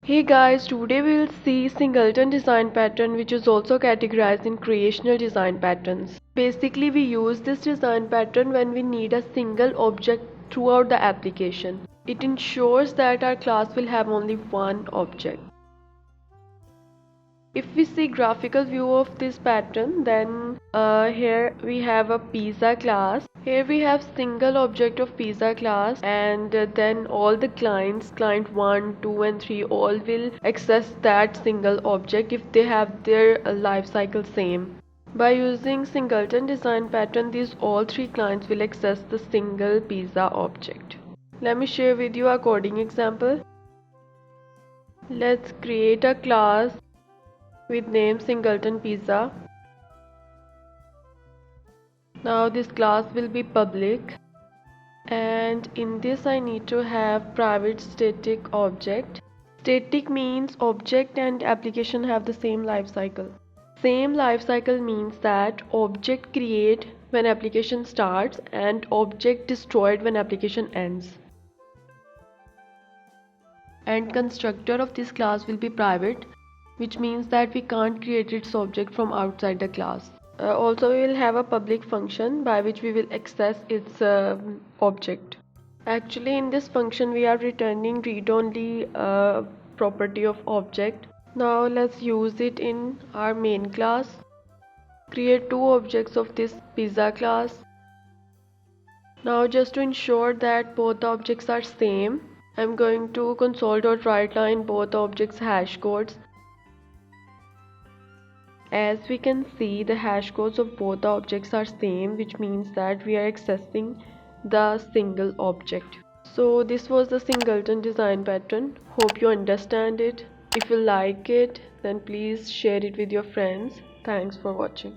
Hey guys, today we will see Singleton design pattern, which is also categorized in Creational design patterns. Basically, we use this design pattern when we need a single object throughout the application. It ensures that our class will have only one object. If we see graphical view of this pattern, then here we have a pizza class. Here we have single object of pizza class, and then all the clients, client 1, 2 and 3, all will access that single object if they have their life cycle same. By using Singleton design pattern, these all three clients will access the single pizza object. Let me share with you a coding example. Let's create a class with name Singleton Pizza. Now this class will be public, and in this I need to have private static object. Static means object and application have the same life cycle. Same life cycle means that object create when application starts and object destroyed when application ends. And constructor of this class will be private, which means that we can't create its object from outside the class. Also, we will have a public function by which we will access its object. Actually, in this function we are returning read-only property of object. Now let's use it in our main class. Create two objects of this pizza class. Now just to ensure that both the objects are same, I'm going to console.writeLine both objects hash codes. As we can see, the hash codes of both the objects are same, which means that we are accessing the single object. So this was the Singleton design pattern. Hope you understand it. If you like it, then please share it with your friends. Thanks for watching.